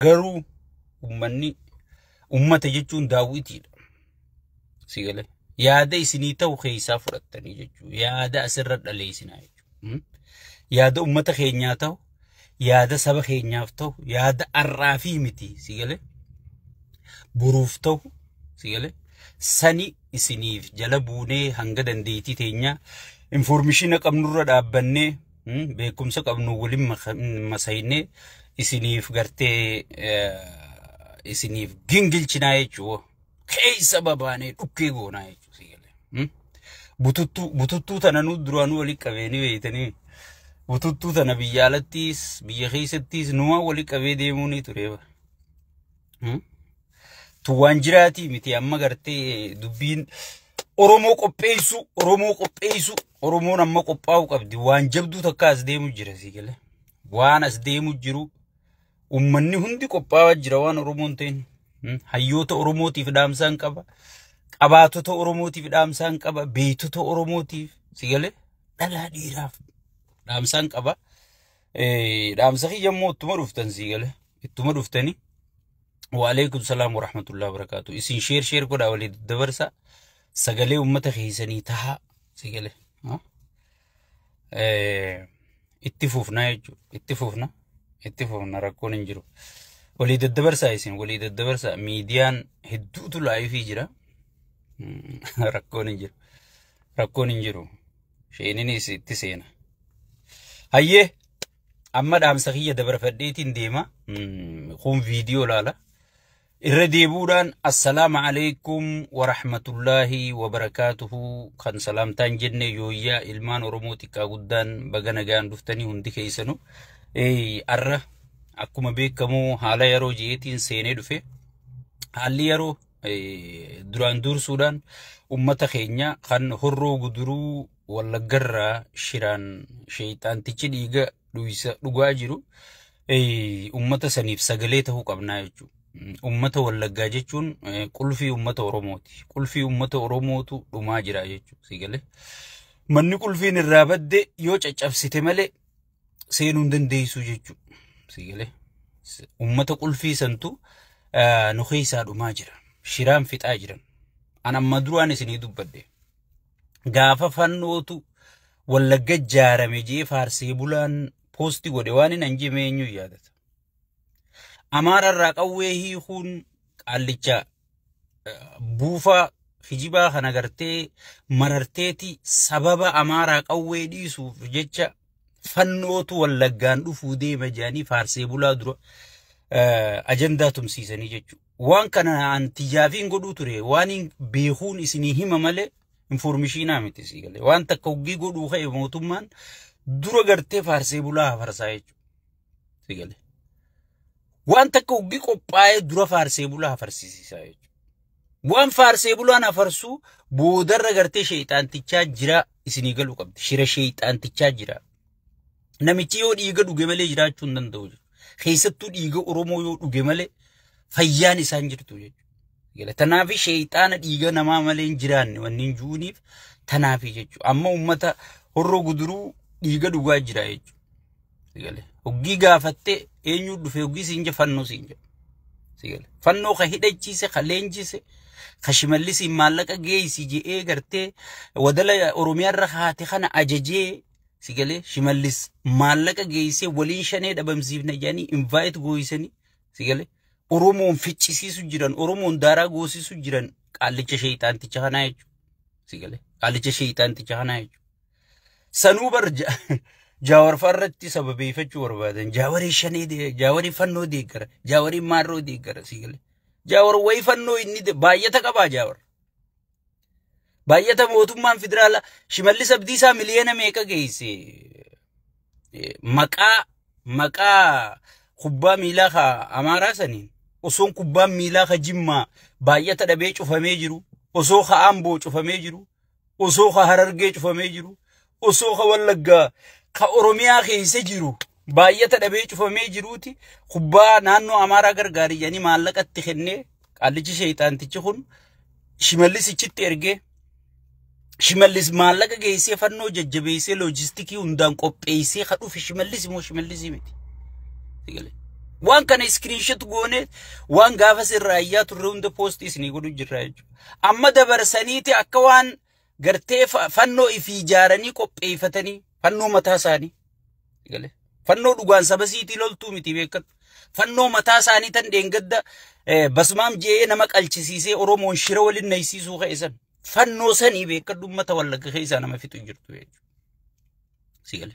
garuu ummata jechuun daawwitiidha. Sigale yaada isinii ta'u keessaa fudhattanii jechuudha. Yaada asirra dhaleessinaa jechuudha. Yaada ummata keenyaa ta'u, yaada saba keenyaaf ta'u, yaada arraafii miti. Sigale buruuf ta'u. Sigale sani isiniif jala buunee hanga dandeettii teenyaa information qabnurra dhaabbannee beekumsa qabnu waliin masaynee isiniif gartee isiniif gingilchinaa jechuudha. Keessa babaanee dhukkee goonaa jechuudha. Bututtuu tana nu duraanuu waliin qabeeni beeytanii bututtuu tana biyya alattis biyya keessattis numa waliin qabee deemuu ni tureeba. Tuwaan jiraati miti amma gartee dubbiin Oromoo qopheessu Oromoon amma qophaa'u qabdi waan jabduu takka as deemu jira sigale waan as deemu jiru ummanni hundi qophaa'aa jira waan Oromoon ta'in hayyoota Oromootiif dhaamsaan qaba qabaatota Oromootiif dhaamsaan qaba beeytota Oromootiif sigale dhalaa dhiiraaf dhaamsaan qaba dhaamsa kiyyammoo ittuma dhuftan sigale ittuma dhuftani وعليكم السلام ورحمة الله وبركاته. إسين شير كده وليد الدبرسة سجله أمته خيسني تها سجله اتفوفنا ركون نجرو وليد الدبرسة إسين وليد الدبرسة ميديان هدوء لاي في جرا ركون نجرو شيني تسينا هيه أما دام سخية دبر فديتين ديما خون فيديو لالا الرديبودان السلام عليكم ورحمة الله وبركاته كان سلام تنجن يويا إلمان ورموتك قدان بغانا جان دفتني هندي كيسانو أرى أكما بيكمو حالا يرو جيتين سيني دفه حالي يرو دران دور سودان أمتا خينيا كان هرو قدرو ولا قرى شيران شيطان تيجي ديغا dhugaa jiru ummata saniif sagalee ta'uu qabnaa jechuudha. Ummata wallaggaa jechuun qulfii ummata Oromooti. Qulfii ummata Oromootu dhumaa jira jechuudha. Sigale manni qulfiin irraa badde yoo caccabsite malee seenuu hin dandeessu jechuudha. Sigale ummata qulfii santu nu keessaa dhumaa jira. Shiraan fixaa jiran. An amma duraan isinii dubbadde. Gaafa fannootu wallagga jaarame jee faarsee bulaan posti godhe waan hin anjimeenyu yaadata. Amaara irraa qawwee hiikuun qaallicha buufaa hijibaa kana gartee mararteeti sababa amaaraa qawwee dhiisuuf jecha fannootu wallaggaan dhufuu deema jedhanii faarsee bulaa dura ajandaa tumsiisanii jechuudha. Waan kana antijaafiin godhuu ture waan beekuun isinii hima malee informationaa miti sigale waan takka hogii godhuu ka'e mootummaan dura gartee faarsee bulaa hafarsaa jechuudha. Sigale waan takka hogii qophaa'ee dura faarsee bulaa hafarsiisaa jechuudha. Waan faarsee bulaan hafarsuu boodarra gartee sheexaantichaa jira isinii galuu qabdi. Shira sheexaantichaa jira. Namichi yoo dhiiga dhuge malee jiraachuu hin danda'u jechuudha. Keessattuu dhiiga Oromoo yoo dhuge malee fayyaan isaan jirtu jechuudha. Tanaafi sheexaana dhiiga namaa malee hin jiraanne wanni juuniif tanaafi jechuudha. Amma ummata horroo guduruu dhiiga dhugaa jira jechuudha. Hoggii gaafattee eenyu dhufe hoggii siinja fannoo siinja. Fannoo ka hidhachiise ka leenjise ka shimallisiin maallaqa geessi je'ee gartee wadala Oromiyaarra haate kana ajajee sigale shimallis maallaqa geessee waliin shanee dhabamsiifna jedhanii invite gooyisanii sigale Oromoon ficcisiisu jiran Oromoon daaraa goosisu jiran qaallicha sheexaanticha kanaa jechuudha. Sigale qaallicha sheexaanticha kanaa jechuudha. Sanuu barja Jaawar farratti sababeeffachuu barbaadan jaawarii shanee jaawarii fannoo deeggara jaawarii maarroo deeggara sigale jaawar wayi fannoo inni baay'ata qabaa jaawar baay'ata mootummaan federaala Shimallis Abdiisaa miliyoona meeqa geesse maqaa kubbaa miilaa ka Amaaraa saniin osoon kubbaan miilaa ka Jimmaa baay'ata dhabee cufamee jiru osoo ka Amboo cufamee jiru osoo ka Harargee cufamee jiru osoo ka Wallaggaa ka Oromiyaa keessa jiru baay'ata dhabee cufamee jiruuti kubbaa naannoo Amaaraa gargaarii jedhanii maallaqatti kennee qaallichi sheexaantichi kun Shimallisichitti ergee Shimallis maallaqa geessee fannoo jajjabeessee loojistikii hundaan qopheessee ka dhufe Shimallis immoo Shimallisii miti. وان كان screenshot قوني وان قافس الرأيات الروند بوستيس نيقولوا جراج أما دبر سنيتي أكوان قرتي فنو إفي جارني كوب إيفتني فنو متاساني قال فنو دوغان سبسيتي لولتو متي بيكت فنو متاساني تندين قد بسمام جيه نمك الچسيسي أرومون شيرول النيسيسو خيسان فنو سني بيكت دومتا ولق خيسان ما في تجرتو يجو سيقال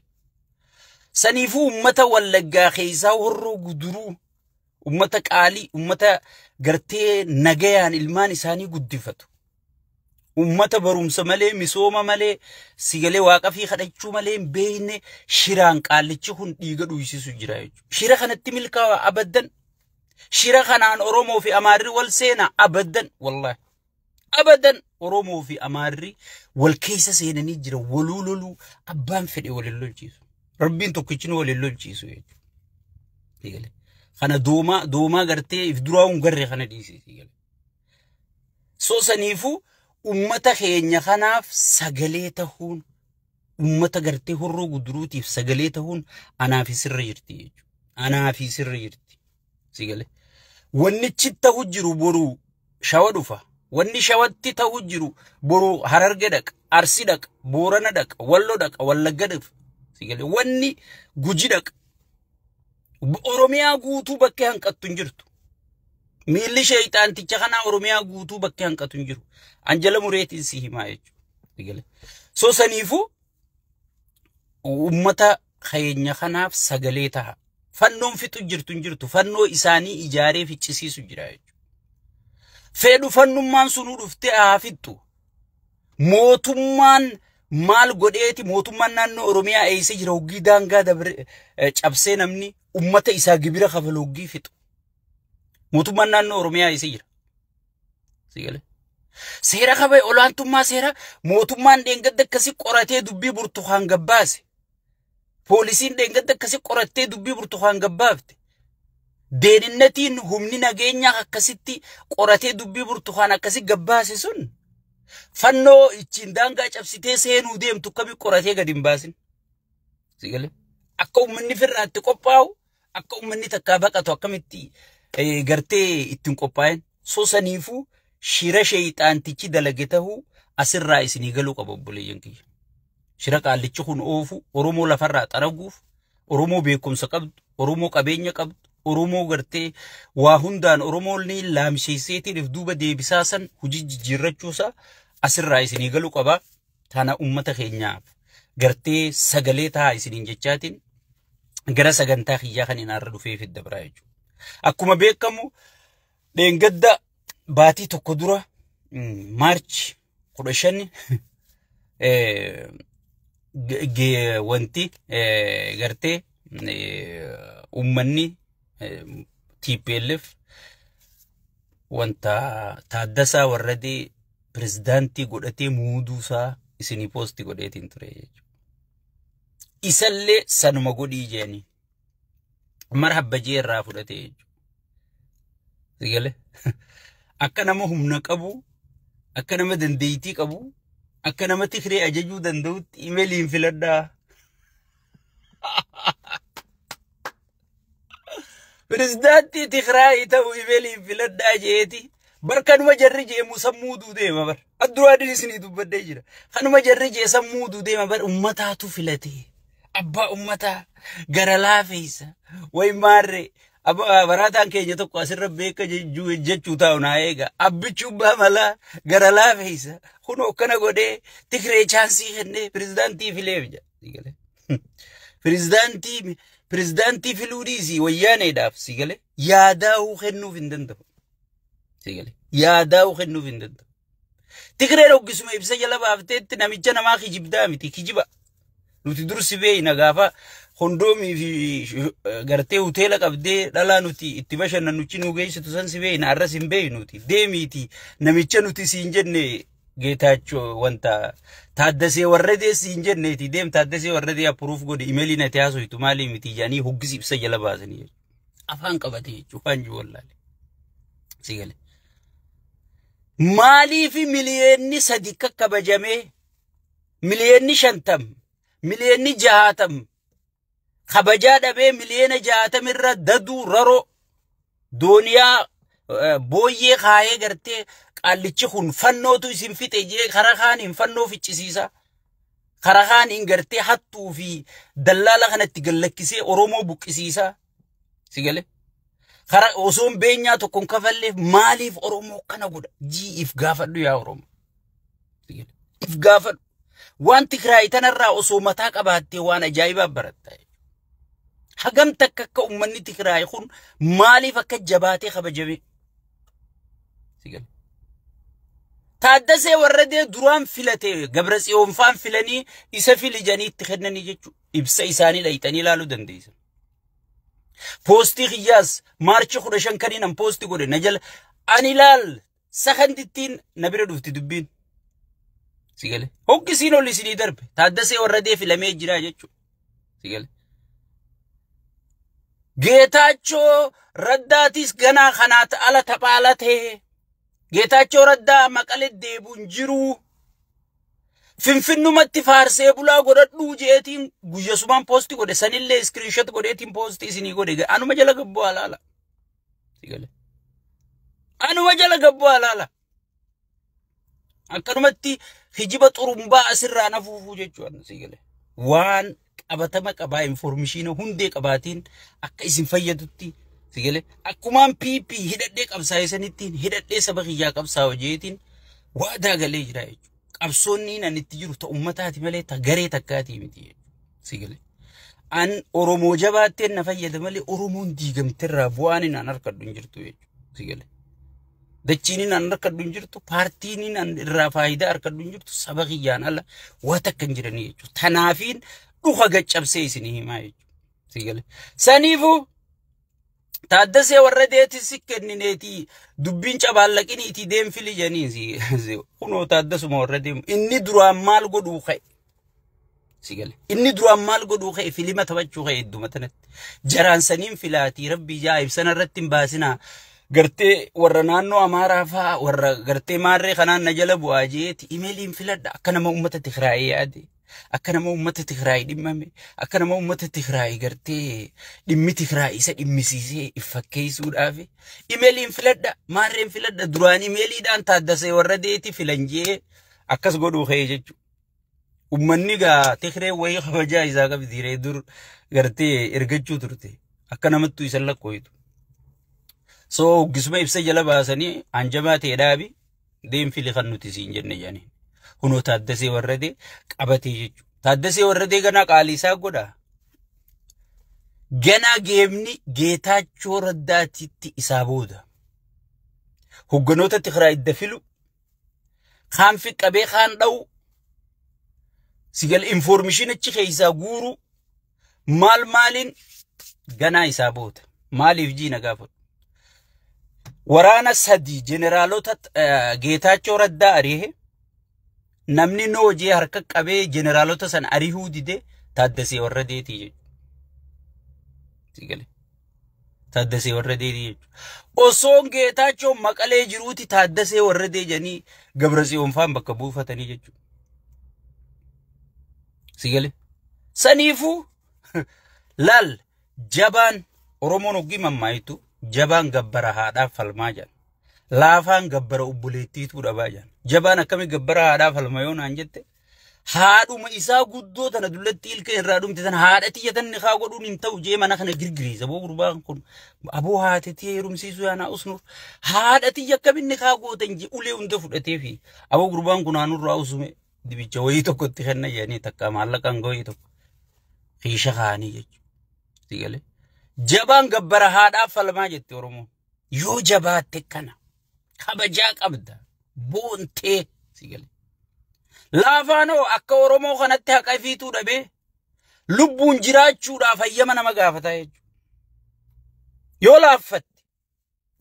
سنيفو أمتا ولقا خيسا ورو قدرو أمتا قالي أمتا قرتي نغيان ilmaan isaanii guddifatu ummata barumsa malee misooma malee sigalee waaqa fi kadhachuu malee beeyne shiraan qaalichi kun dhiiga dhuyisisu jira jechuudha shira kanatti milkaawa abadan shira kanaan oromoo fi amaarri wal seena abadan wallahi abadan oromoo fi amaarri wal keessa seenanii jira walululu abbaan fedhe walil lolchiisu rabbiin tokkichin walil lolchiisu jechuudha kana dooma gartee if duraa garre kana dhiisisi so saniifu ummata keenya kanaaf sagalee tahuun ummata gartee horroo guduruutiif sagalee tahuun anaafi sirra jirti jechuudha anaafi sirra jirti sigale wanni chitta jiru boru shawa dhufa wanni shawatti tahu jiru boru hararge dhaq arsi dhaq boorana dhaq wallo dhaq wallagga dhaq sigale wanni guji dhaq oromiyaa guutuu bakkee hanqattu hin jirtu miilli shayxaanticha kana oromiyaa guutuu bakkee hanqatu hin jiru anjala mureetiin si himaa jechuudha so saniifu ummata keenya kanaaf sagalee taha fannoon fixu jirtu hin jirtu fannoo isaanii ijaaree ficcisiisu jira jechuudha fedhu fannummaan sunuu dhufte haafittu mootummaan maal godheeti mootummaan naannoo oromiyaa eeyse jira hoggii daangaa dabre cabsee namni ummata isaa gibira kafalooggii fixu mootummaan naannoo oromiyaa eeyse jira sigale seera kabay olaantummaa seera mootummaan dheengadda akkasi qoratee dubbii burtukaan gabbaase poolisiin dheengadda akkasi qoratee dubbii burtukaan gabbaafte deeninnatiin humni nageenyaa akkasitti qoratee dubbii burtukaan akkasi gabbaase sun fannoo ittiin daangaa cabsitee seenuu deemtu kami qoratee gad hin baasin sigale akka ummanni firraatti qophaa'u akka ummanni takkaa baqatu akkamitti gartee ittiin qophaa'en so saniifu shira shayxaantichi dalage tahu asirraa isinii galuu qaba obboleeyyan kiyya shira qaalichi kun oofu oromoo lafarraa xaraguuf oromoo beekumsa qabdu oromoo qabeenya qabdu oromoo gartee waa hundaan oromoonni laamsheesseetiif duuba deebisaasan hojii jijjiirrachuusaa asirraa isinii galuu qaba tana ummata keenyaaf gartee sagalee tahaa isiniin jechaatiin gara sagantaa kiyyaa kan inaarra dhufee fidda biraa jechuudha akkuma beekamu dheengadda baatii tokko dura March 15 wanti gartee ummanni TPLF wanta Taaddasaa Warradee pirezidaantii godhatee muuduusaa isinii poostii godheetiin ture jechuudha isallee sanuma godhii jeeni marhabba jee irraa fudhatee jechuudha sigale akka nama humna qabu akka nama dandeeytii qabu akka nama Tigree ajajuu danda'utti imeeliin filadhaa pirezidaantii Tigraay ta'u imeeliin filadhaa jeeti barkanuma jarri jeemu sammuu duudeema bar adduraan isinii dubbadhee jira kanuma jarri jee sammuu duudeema bar ummataatu filatee abbaa ummataa gara laafeessa way maarree barataan keenya tokko asirra beeka jechuu taa'u naa eega abbichuu baamala gara laafeessa kun akkana godhee Tigree chaansii kennee pirezidaantii fileef jedha pirezidaantii filuu dhiisii wayyaaneedhaaf sigale yaadaa'uu kennuuf hin danda'u sigale yaadaa'uu kennuuf hin danda'u Tigreen hoggisuma ibsa jala baafteetti namicha namaa kijibdaa miti kijiba nuti dursi beeyna gaafa kondoomii fi gartee hoteela qabdee dhalaa nuti itti bashannannuchi nu geessitu san si beeyna arras hin beeynuti deemiiti namicha nuti siin jenne Geetaachoo wanta Taaddasee Warradee siin jenneeti deem Taaddasee Warradee approve godhe imeelii nati haasoytu maali miti jaanii hoggisi ibsa jala baasanii afaan qabatee jechuudha waan wallaale sigale maaliif miliyoonni 3 kakkabajamee miliyoonni 50 miliyoonni 60 kabajaa dhabee miliyoona 60 irra daduu raroo dooniyaa booyyee kaayee gartee qaallichi kun fannootu isin fixe jee karaa kaaniin fannoo ficcisiisa. Karaa kaaniin gartee hattuu fi dallaala kanatti gallakkisee Oromoo buqqisiisa. Sigale. Karaa osoon beenyaa tokkoon kafalleef maaliif Oromoo kana godha? If gaafadhu yaa Oromoo. Sigale. If gaafadhu. Waan Tigraay tanarraa osoo mataa qabaattee waan ajaa'ibaa baratta. Hagam takka akka ummanni Tigraay kun maaliif akka jabaatee kabajame? Sigale. Taaddasee warradee duraan filate Gabratsiyoon faan filanii isa filijanii itti kennanii jechuudha. Ibsa isaanii dhayitanii ilaaluu dandeessan. Poostii Xiyyaas Maarchi 15 kaniin poostii godhe na jala ani ilaal sakandittiin na bira dhufti dubbiin. Sigale. Hoggisiin ol isinii darbe Taaddasee warradee filamee jira jechuudha. Sigale. Geetaachoo Raddaatis ganaa kanaat ala taphaala ta'e. Geetaachoo Raddaa Maqalee deebuun jiru. Finfinnumatti faarsee bulaa godhadhuu jeetiin guyyasumaan poostii godhe sanillee screenshot godheetiin poostii isinii godhe anuma jala gabboo alaala. Sigale. Anuma jala gabboo alaala. Akkanumatti hijiba xurumbaa asirraa nafuufuu jechuudha. Sigale. Waan qabatama qabaa information hundee qabaatiin akka isin fayyadutti. Sigale. Akkumaan PP hidhadhee qabsaa'ee sanittiin hidhadhee saba kiyyaa qabsaa'u jeetiin waadaa galee jira jechuudha. Qabsoonni nan itti jiru ta ummataati malee ta garee takkaati miti. Sigale. An Oromoo jabaatteen na fayyada malee Oromoon diigamterraa bu'aan nan harkadhu hin jirtu jechuudha. Sigale. Dachiin nan harkadhu hin jirtu, paartiin nan irraa faayidaa harkadhu hin jirtu, saba kiyyaan ala waa takka hin jiranii jechuudha. Tanaafiin dhuka gaccabsee isinii himaa jechuudha. Sigale. Saniifuu Taaddasee warradeetis kennineeti dubbiin cabaallaqiniiti deemfili janiisi. Kunoo Taaddasuma warradeemu inni duraan maal godhuu ka'e. Sigale. Inni duraan maal godhuu ka'e filima taphachuu ka'e idduma tanatti. Jaraan saniin filaatii rabbi jaa'ib sanarratti hin baasinaa. Gartee warra naannoo Amaaraa fa'aa warra gartee maarree kanaan na jala bu'aa jeeti imeeliin filadha akka nama uummata Tigraay yaade. Akka nama uummata Tigraay dhimmame akka nama uummata Tigraay gartee dhimmi Tigraay isa dhimmisiisee ifakkeessuudhaaf imeeliin filadha maarreen filadha duraan imeeliidhaan Taaddasee warradeeti filanjee akkas godhuu ka'e jechuudha. Uummanni gaa Tigree wayii kabajaa isaa qabdiiree dur gartee ergachuu turte akka namattuu isa lakkooytu. So gisuma ibsa jala baasanii anjamaa ta'e dhaabi deemfili kan nuti siin jenne jaanii. Kunoo Taaddasee warradee qabatee jechuudha. Taaddasee warradee ganaa qaalii isaa godha. Ganaa geemni Geetaachoo Raddaatitti isaa booda. Hogganoota Tigraay idda filu. Kaan fiqqabee kaan dha'u. Sigale information achi keessaa guuru. Maaliin ganaa isaa booda. Maaliif jiina gaafatu. Waraana sadii generaalota Geetaachoo Raddaa ari'ee. Namni noojee harka qabee generaalota san arihuu dide Taaddasee warradeetii jechuudha. Sigale. Taaddasee warradeetii jechuudha. Osoon Geetaachoo Maqalee jiruuti Taaddasee warradee janii Gabratsiyoon faan bakka buufatanii jechuudha. Sigale. Saniifuu laal jabaan Oromoon oggii mammaayitu jabaan gabbara haadhaaf falmaa jedha. Laafaan gabbara obboleettiitu dhabaa jedha. Jabaan akkami gabbara haadhaaf falma yoo naan jette haadhuma isaa guddoo tana dullatti ilka irraa dhumte tana haadha tiyyatan ni kaa godhuun hin ta'u jee mana kana girgiriisa boo gurbaan kun aboo haatetii heerumsiisuu yaanaa usnuuf haadha tiyya akkaminni kaa gootan jee ulee hunda fudhatee fi aboo gurbaan kun haanurraa usume dibicha wayii tokkotti kenna jedhanii takka maallaqaan wayii tokko xiisha kaanii jechuudha. Sigale. Jabaan gabbara haadhaaf falmaa jette Oromoo yoo jabaatte kana kabajaa qabda. Boonte sigale. Laafaanoo akka Oromoo kanatti haqa fiituu dhabee lubbuun jiraachuudhaaf hayyama nama gaafataa jechuudha. Yoo laaffatte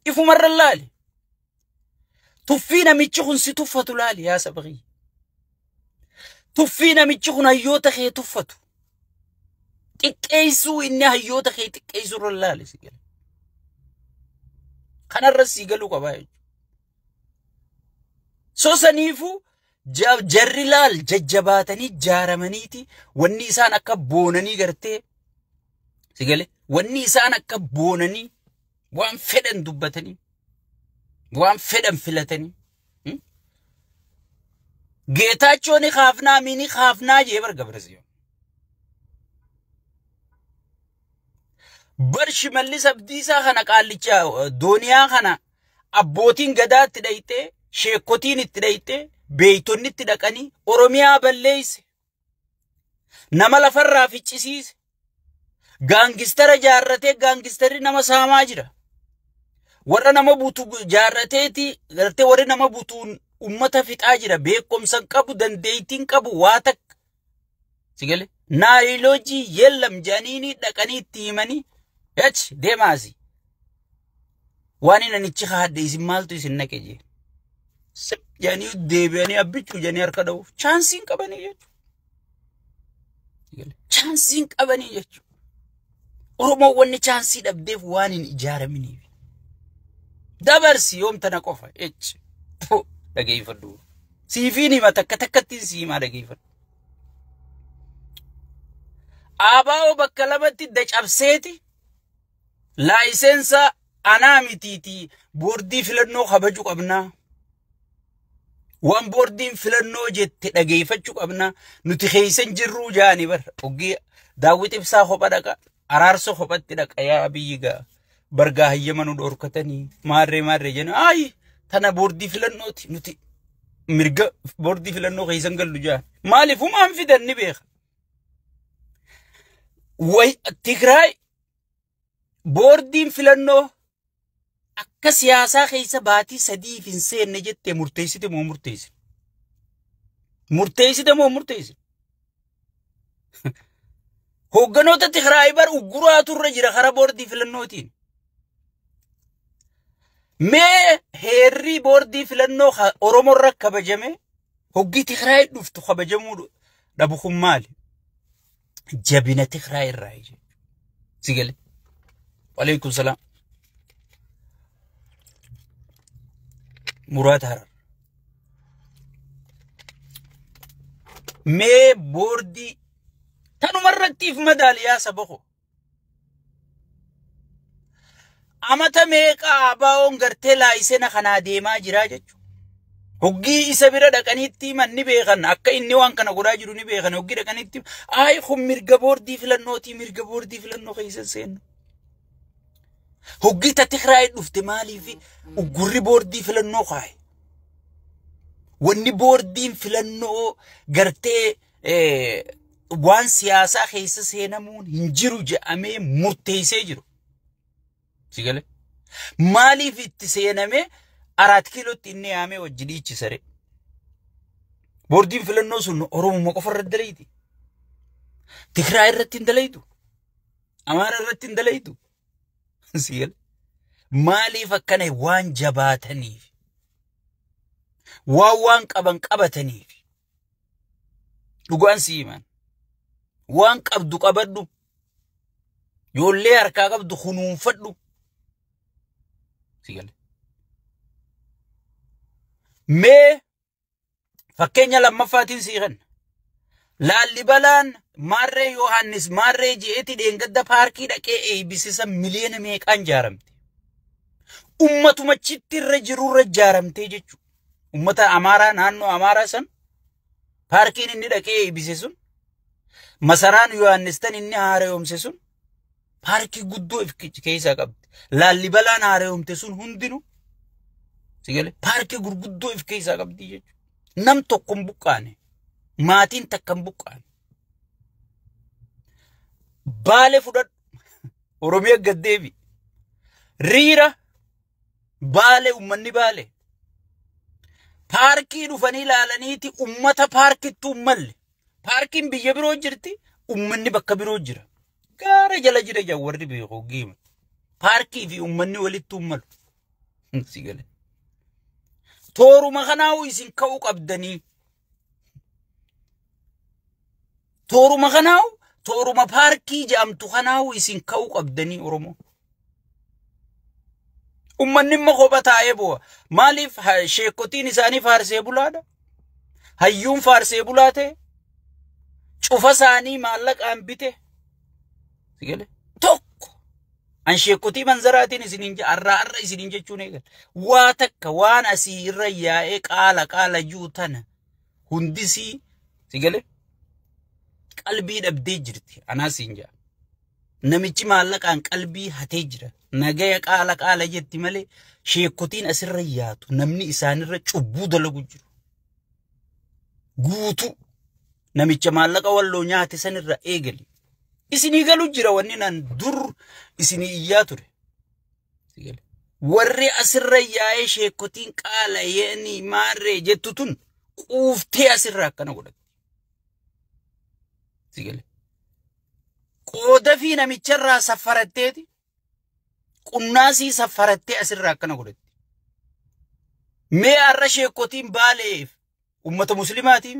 ifumarra laali. Tuffii namichi kun si tuffatu laali yaa sabaqii. Tuffii namichi kun hayyoota kee tuffatu. Xiqqeessuu inni hayyoota kee xiqqeessurra laali sigale. Kanarra sigaluu qabaa jechuudha. So saniifu jarri laal jajjabaatanii jaaramaniiti wanni isaan akka boonanii gartee sigale wanni isaan akka boonanii waan fedhan dubbatanii waan fedhan filatanii geetaachooni kaafnaa mini kaafnaa jee bargabrasiyo barshi mallis abdiisaa kana qaallicha dooniyaa kana abbootiin gadaatti dhayxee sheekotiin itti dhayxee beeytonni itti dhaqanii oromiyaa balleeyse nama lafarraa ficcisiise gaangistara jaarratee gaangistarri nama saamaa jira warra nama buutu jaarrateeti gartee warri nama buutuun ummata fixaa jira beekumsa qabu dandeeytiin qabu waa takka sigale naayiloojii yellam janiini dhaqanii itti himanii ech deemaasi waan nanichi haadde isin maaltu isin naqe jee sip janii deebi'anii abbichuu janii harka dha'uuf chaansiin qabanii jechuudha chaansiin qabanii jechuudha oromoo wanni chaansii dhabdeef waan hin ijaaraminiif dabarsi yoomtana qofa ech dhageeffadhu siifiin hima takka takkattiin siimaa dhageeffadhu aabaa'oo bakka lamatti dacabseeti laayisensa anaa mitiitii boordii filannoo kabajuu qabnaa waan boordiin filannoo jette dhageeffachuu qabnaa nuti keeysan jirruu jaani bar oggii daawwit ibsaa kopha dhaqa araarso kophatti dhaqa yaa biyyigaa bargaa hayyamanu dhorkatanii maarree jenna ay tana boordii filannooti nuti mirga boordii filannoo keeysan gallu jaan maaliif humaan fidanni beeka way Tigraay boordiin filannoo akka siyaasaa keessa baatii sadii fin seenne jette murteessite moo murteessite hogganoota Tigraay bar ugguraatu irra jira kara boordii filannootiin mee heerri boordii filannoo oromoo irra kabajame hoggi Tigraay dhuftu kabajamuu dhabu kun maali jabina Tigraay irraa sigale walaikum salaam Murad Harar mee boordii tanumarrattiif madaaliyaa sabako amata meeqa aabaa'oon gartee laayisena kanaa deemaa jiraa jechuudha hoggii isa bira dhaqaniitti manni beekan akka inni waan kana godhaa jiru ni beekan hoggii dhaqaniitti ay kun mirga boordii filannoo keeysan seennu hoggii ta Tigraay dhufte maaliif uggurri boordii filannoo kaaye wanni boordiin filannoo gartee waan siyaasaa keessa seenamuun hin jiru jedhamee murteessee jiru sigale maaliif itti seename 4 kiilootti inni yaamee wajjinichi sare boordiin filannoo sun oromoo qofa irratti dalayti Tigraay irratti hin dalaytu Amaara irratti hin dalaytu sigale maaliif akkana waan jabaataniif waan qaban qabataniif dhugaan siiman waan qabdu qabadhu yoollee harkaa qabdu kunuunfadhu sigale mee fakkeenya lammaffaatiin siiqan Laallibalaan maarree Yohaannis maarree jeeti dheengadda paarkii dhaqee eebbisiisa miliyoona meeqaan jaaramte ummatumachitti irra jirurra jaaramtee jechuudha ummata Amaaraa naannoo Amaaraa san paarkiin inni dhaqee eebbisiisa sun masaraan Yohaannis tan inni haareeyomse sun paarkii guddoo if keessaa qabdi Laallibalaan haareeyomte sun hundinuu sigale paarkii gurguddoo if keessaa qabdi jechuudha nam tokkon buqqaane maatiin takkan buqqaane baale fudhadhu Oromiyaa gaddeebi riira baale ummanni baale paarkii dhufanii ilaalaniiti ummata paarkitti ummalle paarkiin biyya biroo jirti ummanni bakka biroo jira gaara jala jira jawwarri beekoo giima paarkii fi ummanni walitti ummalu sigale tooruma kanaawu isin ka'uu qabdanii tooruma kanaawu tooruma paarkii jedhamtu kanaawu isin ka'uu qabdanii oromoo ummanni immoo kophaa taa'ee bu'a maaliif sheekotiin isaanii faarsee bulaadha hayyuun faarsee bulaate cufa isaanii maallaqaan bite sigale an sheekotii manzaraatiin isiniin je arra isiniin jechuun eegal waa takka waan asii irra yaa'ee qaala juutana hundisii sigale qalbii dhabdee jirti anaasiin jaa namichi maallaqaan qalbii hatee jira nagaya qaala jetti malee sheekotiin asirra yaatu namni isaanirra cubbuu dalagu jiru guutu namicha maallaqa walloo nyaate sanirra eegali isinii galu jira wanni nan dur isinii iyyaa ture sigale warri asirra yaa'ee sheekotiin qaala yeeni maarree jettu tun quuftee asirra akkana godhatti sigale qooda fi namicharraa safaratteeti qunnaasii safarattee asirra akkana godhatti mee arra sheekotiin baaleef ummata muslimaatii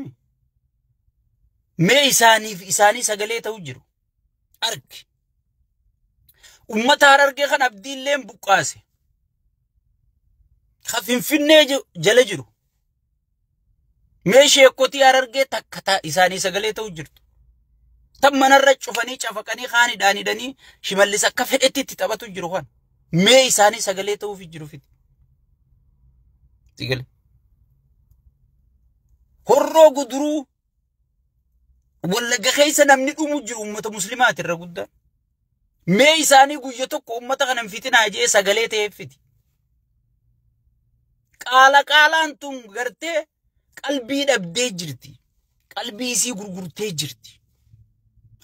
mee isaanii sagalee ta'u jiru arki ummata Harargee kan abdiilleen buqqaase Finfinnee jala jiru mee sheekotii Harargee takkataa isaanii sagalee ta'u jirtu tammanarra cufanii cafaqanii haanidhaanidhanii Shimallis akka fedhetti itti taphatu jiru kan mee isaanii sagalee ta'uuf jiru fiti sigale horroo guduruu Wallagga keessa namni dhumu jiru ummata muslimaati irra guddaa mee isaanii guyya tokko ummata kanan fitinaa jee sagalee ta'eef fiti qaalaan tun gartee qalbii dhabdee jirti qalbii isii gurgurtee jirti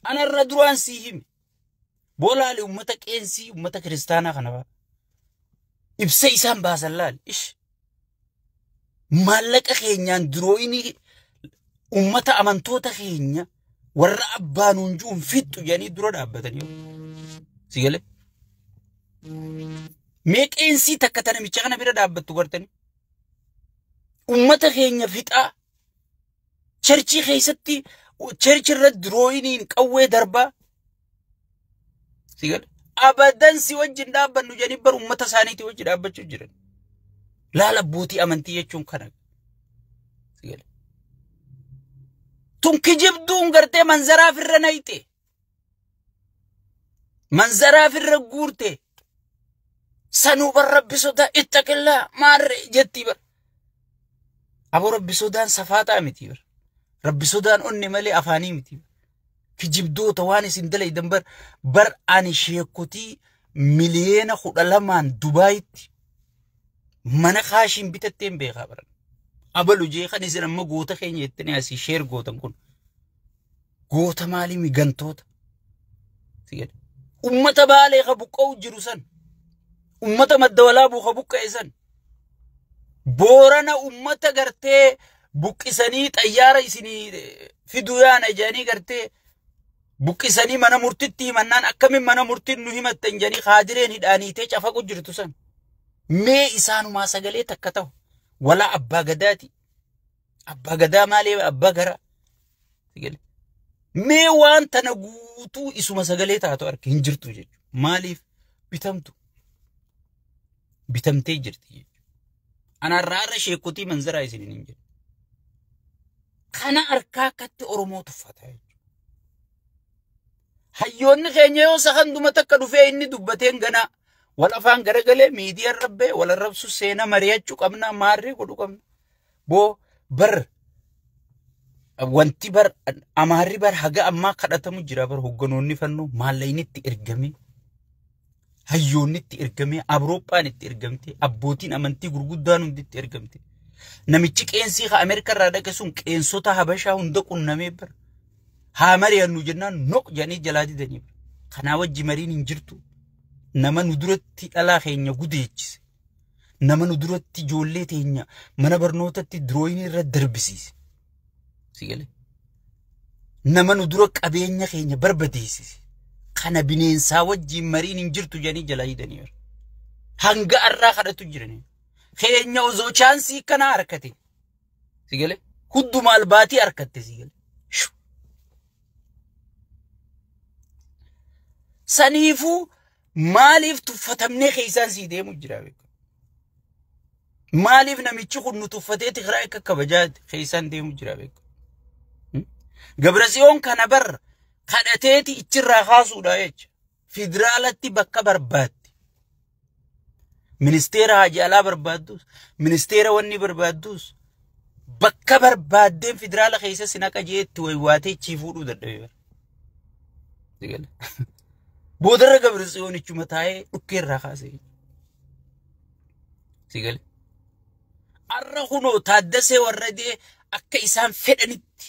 ana irra duraan sii hime boolaali ummata qeensii ummata kiristaanaa kana ibsa isaan baasan laali ish maallaqa keenyaan durooyini ummata amantoota keenya warra abbaanuun juun fixxu jedhanii dura dhaabbatanii sigale mee qeensii takka tana micha kana bira dhaabbattu gartanii ummata keenya fixaa cherchii keessatti cherchi irra durooyiniin qawwee darbaa sigale abadan si wajjin dhaabbannu jedhanii bar ummata isaaniitii wajji dhaabbachuu jiran laala abbootii amantii jechuun kana sigale tunkijibduun gartee manzaraaf irra nayte manzaraaf irra guurte sanuu bar rabbi sodaa ittaqillaa maarre jetti bar abo rabbi sodaan safaataa miti bar rabbi sodaan onni malee afaanii miti kijibdoota waan isin dalaydan bar ani sheekotii miliyeena 12 Dubaayitti mana kaashin bitatteen beekaa baran abalu jee kan isin amma goota keenya jettanii asii sheer gootan kun goota maalii migantoota sigale ummata baalee ka buqqa'u jiru san ummata maddawalaa buuka buqqa'e san boorana ummata gartee buqqisanii xayyaara isinii fiduu yaana jedhanii gartee buqqisanii mana murtitti himannaan akkamiin mana murtiin nu himattan jedhanii haadireen hidhaaniitee cafaqu jirtu san mee isaanumaa sagalee takka ta'u wala abbaa gadaati abbaa gadaa maalee abbaa garaa sigale mee waan tana guutuu isuma sagalee taatu arke hin jirtu jechuudha maaliif bitamtee jirti jechuudha ana raara sheekotii manzaraa isiniin hin jiru kana arkaa akkatti Oromoo tuffata jechuudha hayyoonni keenya yoo sahanduma takka dhufee inni dubbateen ganaa wal afaan garagalee miidiyaa rabbee wal arrabsu seena mari'achuu qabna maarree godhu qabna boo bar wanti bar amaarri bar haga ammaa kadhatamu jira bar hogganoonni fannoo maallayiinitti ergame hayyoonnitti ergame Awurooppaan itti ergamte abbootiin amantii gurguddaan hunditti ergamte namichi qeensii ka Ameerikaa irraa dhaqe sun qeensota Habashaa hunda qunnamee bar haa mari'annu jennaan no jedhanii jalaa didanii kanaa wajji mariin hin jirtu nama nu duratti dhalaa keenya gudeechise nama nu duratti ijoollee teenya mana barnootatti dirooyinii irra darbisiise sigale nama nu dura qabeenya keenya barbadeessise kana bineensaa wajjiin mariin hin jirtu jedhanii jalaa hidhanii hanga arraa kadhatu jiranii keenya osoo chaansii kana harkate sigale hudduma albaatii harkatte sigale saniifuu maaliif tuffatamnee keessaan sii deemu jira beeku maaliif namichi kun nu tuffatee Tigraay akka kabajaa keessaan deemu jira beeku Gabrasiyoon kana bar kadhateeti ichirraa kaasuudha jecha federaalatti bakka barbaadde ministeera haajaalaa barbaadduus ministeera wanni barbaadduus bakka barbaaddeen federaala keessa sinaqa jeetti waywaatee chiifuudhuu dadhabee sigale boodarra Gabrasiyoonichuma taa'ee dhukkeerraa kaasee sigale arra hunoo Taaddasee Warradee akka isaan fedhanitti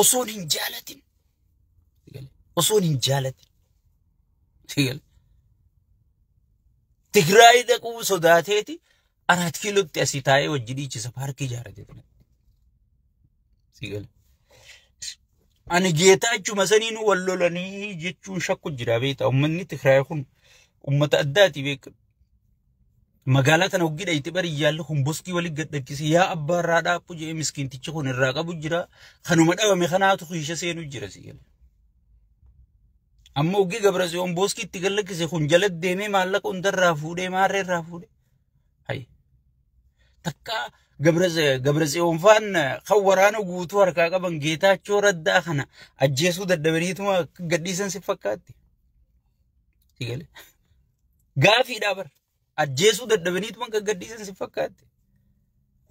osoon hin jaalatin sigale osoon hin jaalatin sigale Tigraay dhaquu sodaateeti 4 kiilootti asii taa'ee wajji dhiichisa paarkii ijaarate sigale ani geetaachuma saniinu wal lolanii jechuun shakku jira beeta ummanni Tigraay kun ummata addaati beek magaalaa tana hoggidha itti bari yaallu kun boskii wali gaddakkisi yaa abbaa irraa dhaaphu jee miskiintichi kun irraa qabu jira kanuma dhabame kanaatu xiisha seenu jira sigale amma hoggi Gabrasiyoon boskii itti gallakkise kun jala deemee maallaqa hundarraa fuudhee maarree irraa fuudhee hay takka Gabrasiyoon faan kan waraana guutuu harkaa qaban Geetaachoo Raddaa kana ajjeesuu dadhabaniituma gadhiisan si fakkaatti sigale gaafiidhaa bar ajjeesuu dadhabaniituma gadhiisan si fakkaatti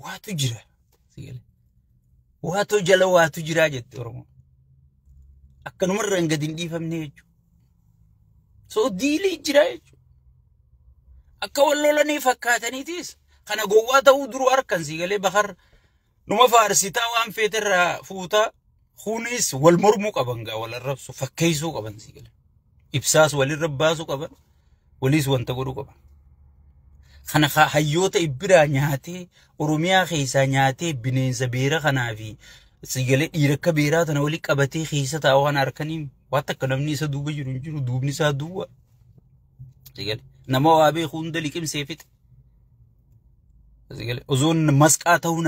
waatu jira sigale waatu jala waatu jira jette Oromoo akkanumarra hin gadi hin dhiifamne jechuudha so diilii jira jechuudha akka wal lolanii fakkaataniitis kana gowwaa ta'uu duruu harkan sigale bakar numa faarsitaa waan feeterraa fuutaa kunis wal mormuu qaban gaa wal arrabsu fakkeessuu qaban sigale ibsaas walirra baasuu qaban waliis wanta godhuu qaban kana hayyoota ibbiraa nyaatee Oromiyaa keessaa nyaatee bineensa beera kanaa fi sigale dhiira akka beeraa tana wali qabatee keessa taa'u waan harkaniin waan akka namni isa duuba jiru hin jiru duubni isaa duwwa sigale nama waa beeku hunda liqimsee fixe sigale ozoon masqaa ta'uu